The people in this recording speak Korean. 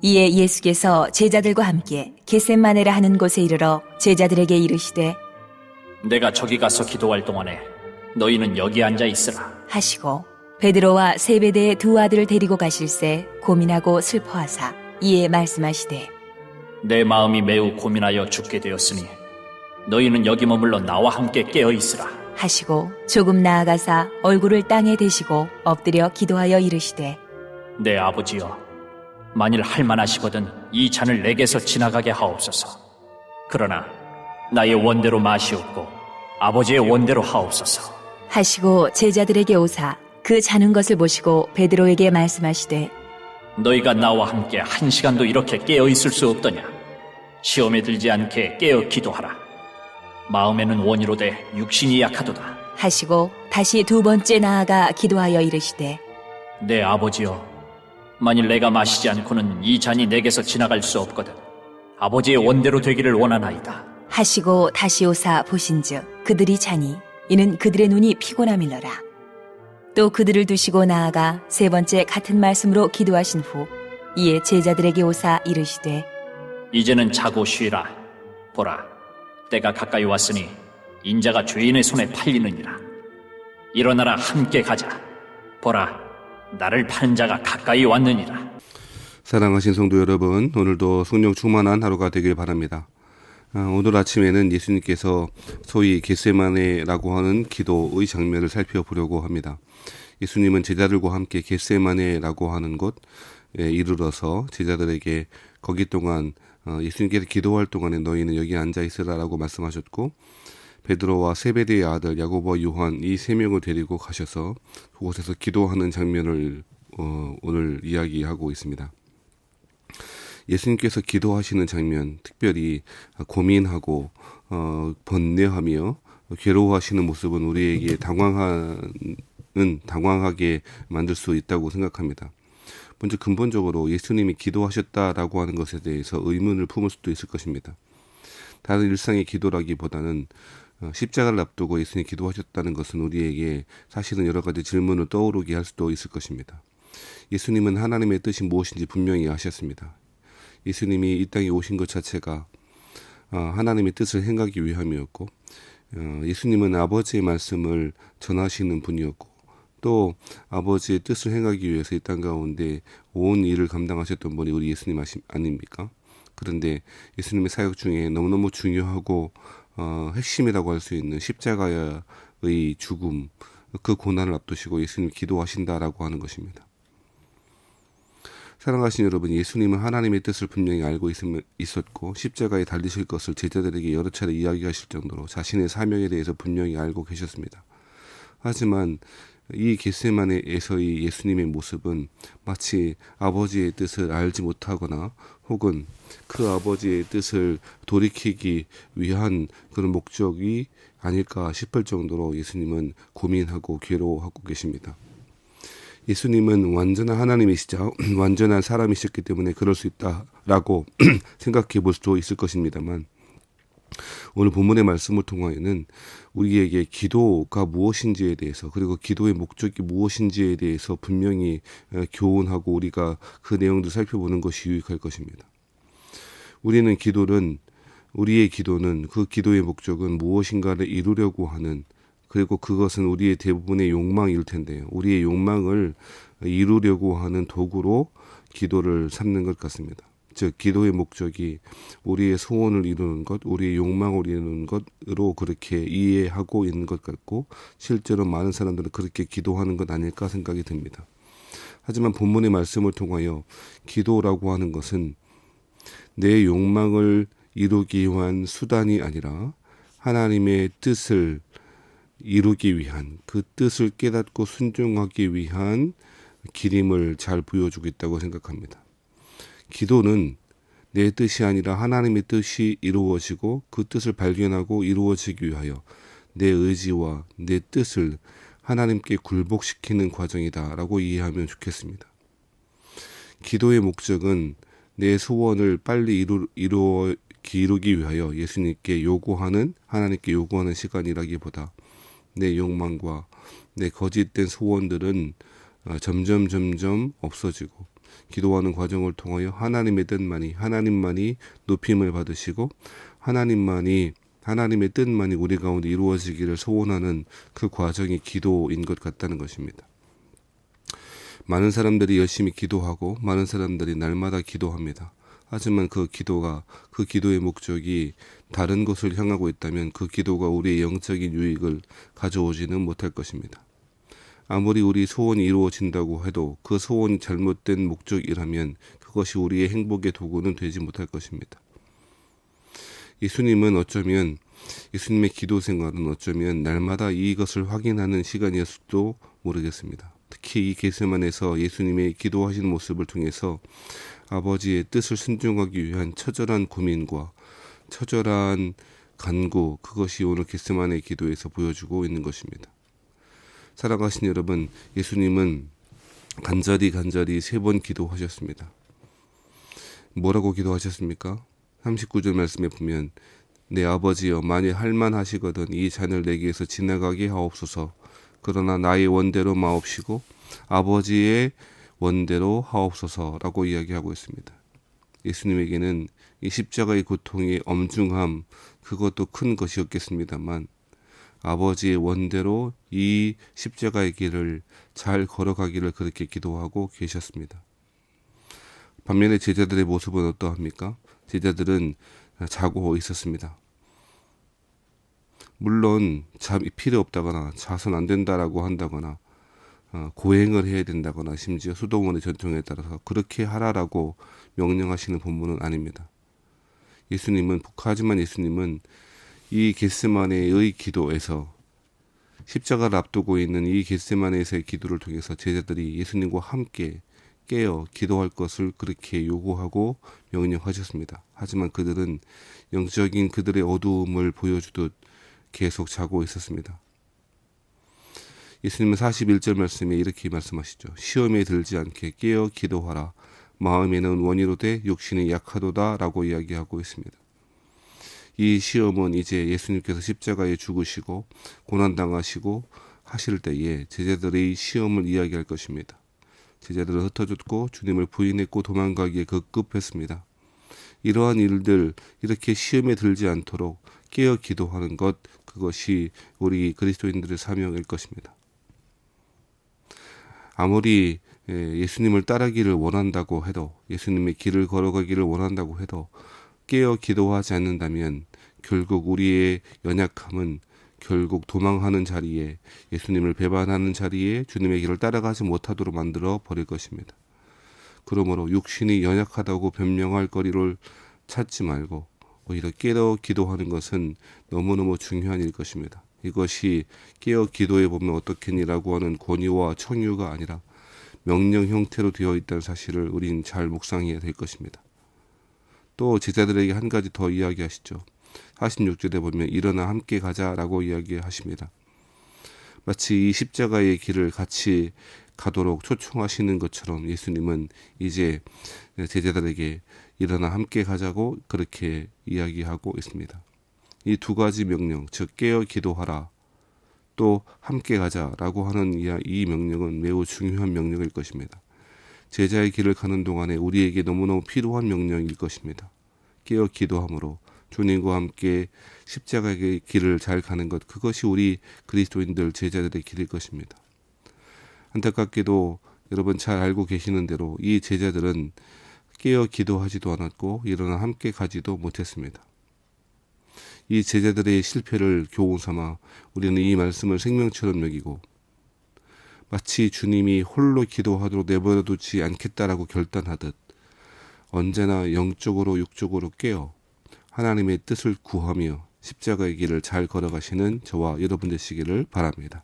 이에 예수께서 제자들과 함께 겟셋마네라 하는 곳에 이르러 제자들에게 이르시되 내가 저기 가서 기도할 동안에 너희는 여기 앉아 있으라 하시고 베드로와 세베대의 두 아들을 데리고 가실새 고민하고 슬퍼하사 이에 말씀하시되 내 마음이 매우 고민하여 죽게 되었으니 너희는 여기 머물러 나와 함께 깨어 있으라 하시고 조금 나아가사 얼굴을 땅에 대시고 엎드려 기도하여 이르시되 내 아버지여 만일 할만하시거든 이 잔을 내게서 지나가게 하옵소서 그러나 나의 원대로 마시옵고 아버지의 원대로 하옵소서 하시고 제자들에게 오사 그 자는 것을 보시고 베드로에게 말씀하시되 너희가 나와 함께 1시간도 이렇게 깨어 있을 수 없더냐 시험에 들지 않게 깨어 기도하라 마음에는 원이로되 육신이 약하도다 하시고 다시 두 번째 나아가 기도하여 이르시되 내 아버지여 만일 내가 마시지 않고는 이 잔이 내게서 지나갈 수 없거든 아버지의 원대로 되기를 원하나이다 하시고 다시 오사 보신즉 그들이 자니 이는 그들의 눈이 피곤함일러라. 또 그들을 두시고 나아가 세 번째 같은 말씀으로 기도하신 후 이에 제자들에게 오사 이르시되 이제는 자고 쉬라 보라 때가 가까이 왔으니 인자가 죄인의 손에 팔리느니라 일어나라 함께 가자 보라 나를 파는 자가 가까이 왔느니라. 사랑하신 성도 여러분, 오늘도 성령 충만한 하루가 되길 바랍니다. 오늘 아침에는 예수님께서 소위 겟세마네라고 하는 기도의 장면을 살펴보려고 합니다. 예수님은 제자들과 함께 겟세마네라고 하는 곳에 이르러서 제자들에게 거기 동안 예수님께서 기도할 동안에 너희는 여기 앉아 있으라라고 말씀하셨고 베드로와 세베대의 아들 야고보와 요한 이 세 명을 데리고 가셔서 그곳에서 기도하는 장면을 오늘 이야기하고 있습니다. 예수님께서 기도하시는 장면, 특별히 고민하고 번뇌하며 괴로워하시는 모습은 우리에게 당황하게 만들 수 있다고 생각합니다. 먼저 근본적으로 예수님이 기도하셨다라고 하는 것에 대해서 의문을 품을 수도 있을 것입니다. 다른 일상의 기도라기보다는 십자가를 앞두고 예수님이 기도하셨다는 것은 우리에게 사실은 여러 가지 질문을 떠오르게 할 수도 있을 것입니다. 예수님은 하나님의 뜻이 무엇인지 분명히 아셨습니다. 예수님이 이 땅에 오신 것 자체가 하나님의 뜻을 행하기 위함이었고 예수님은 아버지의 말씀을 전하시는 분이었고 또 아버지의 뜻을 행하기 위해서 이 땅 가운데 온 일을 감당하셨던 분이 우리 예수님 아닙니까? 그런데 예수님의 사역 중에 너무너무 중요하고 핵심이라고 할 수 있는 십자가의 죽음, 그 고난을 앞두시고 예수님이 기도하신다라고 하는 것입니다. 사랑하신 여러분, 예수님은 하나님의 뜻을 분명히 알고 있었고 십자가에 달리실 것을 제자들에게 여러 차례 이야기하실 정도로 자신의 사명에 대해서 분명히 알고 계셨습니다. 하지만 이 겟세마네에서의 예수님의 모습은 마치 아버지의 뜻을 알지 못하거나 혹은 그 아버지의 뜻을 돌이키기 위한 그런 목적이 아닐까 싶을 정도로 예수님은 고민하고 괴로워하고 계십니다. 예수님은 완전한 하나님이시자 완전한 사람이셨기 때문에 그럴 수 있다라고 생각해 볼 수도 있을 것입니다만 오늘 본문의 말씀을 통하여는 우리에게 기도가 무엇인지에 대해서 그리고 기도의 목적이 무엇인지에 대해서 분명히 교훈하고 우리가 그 내용도 살펴보는 것이 유익할 것입니다. 우리의 기도는 그 기도의 목적은 무엇인가를 이루려고 하는 그리고 그것은 우리의 대부분의 욕망일 텐데요. 우리의 욕망을 이루려고 하는 도구로 기도를 삼는 것 같습니다. 즉 기도의 목적이 우리의 소원을 이루는 것, 우리의 욕망을 이루는 것으로 그렇게 이해하고 있는 것 같고 실제로 많은 사람들은 그렇게 기도하는 것 아닐까 생각이 듭니다. 하지만 본문의 말씀을 통하여 기도라고 하는 것은 내 욕망을 이루기 위한 수단이 아니라 하나님의 뜻을 이루기 위한 그 뜻을 깨닫고 순종하기 위한 길임을 잘 보여주고 있다고 생각합니다. 기도는 내 뜻이 아니라 하나님의 뜻이 이루어지고 그 뜻을 발견하고 이루어지기 위하여 내 의지와 내 뜻을 하나님께 굴복시키는 과정이다라고 이해하면 좋겠습니다. 기도의 목적은 내 소원을 빨리 이루기 위하여 하나님께 요구하는 시간이라기보다 내 욕망과 내 거짓된 소원들은 점점 없어지고 기도하는 과정을 통하여 하나님의 뜻만이, 하나님만이 높임을 받으시고 하나님의 뜻만이 우리 가운데 이루어지기를 소원하는 그 과정이 기도인 것 같다는 것입니다. 많은 사람들이 열심히 기도하고 많은 사람들이 날마다 기도합니다. 하지만 그 기도의 목적이 다른 곳을 향하고 있다면 그 기도가 우리의 영적인 유익을 가져오지는 못할 것입니다. 아무리 우리 소원이 이루어진다고 해도 그 소원이 잘못된 목적이라면 그것이 우리의 행복의 도구는 되지 못할 것입니다. 예수님의 기도 생활은 어쩌면 날마다 이것을 확인하는 시간이었을지도 모르겠습니다. 특히 이 겟세마네에서 예수님의 기도하시는 모습을 통해서 아버지의 뜻을 순종하기 위한 처절한 고민과 처절한 간구, 그것이 오늘 겟세마네 기도에서 보여주고 있는 것입니다. 사랑하신 여러분, 예수님은 간절히 3번 기도하셨습니다. 뭐라고 기도하셨습니까? 39절 말씀에 보면 내 아버지여, 만일 할만하시거든 이 잔을 내게에서 지나가게 하옵소서. 그러나 나의 원대로 마옵시고 아버지의 원대로 하옵소서라고 이야기하고 있습니다. 예수님에게는 이 십자가의 고통의 엄중함, 그것도 큰 것이었겠습니다만 아버지의 원대로 이 십자가의 길을 잘 걸어가기를 그렇게 기도하고 계셨습니다. 반면에 제자들의 모습은 어떠합니까? 제자들은 자고 있었습니다. 물론 잠이 필요 없다거나 자선 안 된다라고 한다거나 고행을 해야 된다거나 심지어 수도원의 전통에 따라서 그렇게 하라라고 명령하시는 본문은 아닙니다. 하지만 예수님은 이 겟세마네의 기도에서 십자가를 앞두고 있는 이 겟세마네에서의 기도를 통해서 제자들이 예수님과 함께 깨어 기도할 것을 그렇게 요구하고 명령하셨습니다. 하지만 그들은 영적인 그들의 어두움을 보여주듯 계속 자고 있었습니다. 예수님은 41절 말씀에 이렇게 말씀하시죠. 시험에 들지 않게 깨어 기도하라. 마음에는 원이로되 육신이 약하도다 라고 이야기하고 있습니다. 이 시험은 이제 예수님께서 십자가에 죽으시고 고난당하시고 하실 때에 제자들의 시험을 이야기할 것입니다. 제자들은 흩어졌고 주님을 부인했고 도망가기에 급급했습니다. 이러한 일들, 이렇게 시험에 들지 않도록 깨어 기도하는 것, 그것이 우리 그리스도인들의 사명일 것입니다. 아무리 예수님을 따르기를 원한다고 해도, 예수님의 길을 걸어가기를 원한다고 해도 깨어 기도하지 않는다면 결국 우리의 연약함은 결국 도망하는 자리에, 예수님을 배반하는 자리에 주님의 길을 따라가지 못하도록 만들어 버릴 것입니다. 그러므로 육신이 연약하다고 변명할 거리를 찾지 말고 오히려 깨어 기도하는 것은 너무너무 중요한 일 것입니다. 이것이 깨어 기도해 보면 어떻겠니라고 하는 권유와 청유가 아니라 명령 형태로 되어 있다는 사실을 우린 잘 묵상해야 될 것입니다. 또 제자들에게 한 가지 더 이야기하시죠. 46절에 보면 일어나 함께 가자라고 이야기하십니다. 마치 이 십자가의 길을 같이 가도록 초청하시는 것처럼 예수님은 이제 제자들에게 일어나 함께 가자고 그렇게 이야기하고 있습니다. 이 두 가지 명령, 즉 깨어 기도하라, 또 함께 가자라고 하는 이 명령은 매우 중요한 명령일 것입니다. 제자의 길을 가는 동안에 우리에게 너무너무 필요한 명령일 것입니다. 깨어 기도함으로 주님과 함께 십자가의 길을 잘 가는 것, 그것이 우리 그리스도인들 제자들의 길일 것입니다. 안타깝게도 여러분 잘 알고 계시는 대로 이 제자들은 깨어 기도하지도 않았고 일어나 함께 가지도 못했습니다. 이 제자들의 실패를 교훈 삼아 우리는 이 말씀을 생명처럼 여기고 마치 주님이 홀로 기도하도록 내버려 두지 않겠다라고 결단하듯 언제나 영적으로 육적으로 깨어 하나님의 뜻을 구하며 십자가의 길을 잘 걸어가시는 저와 여러분 되시기를 바랍니다.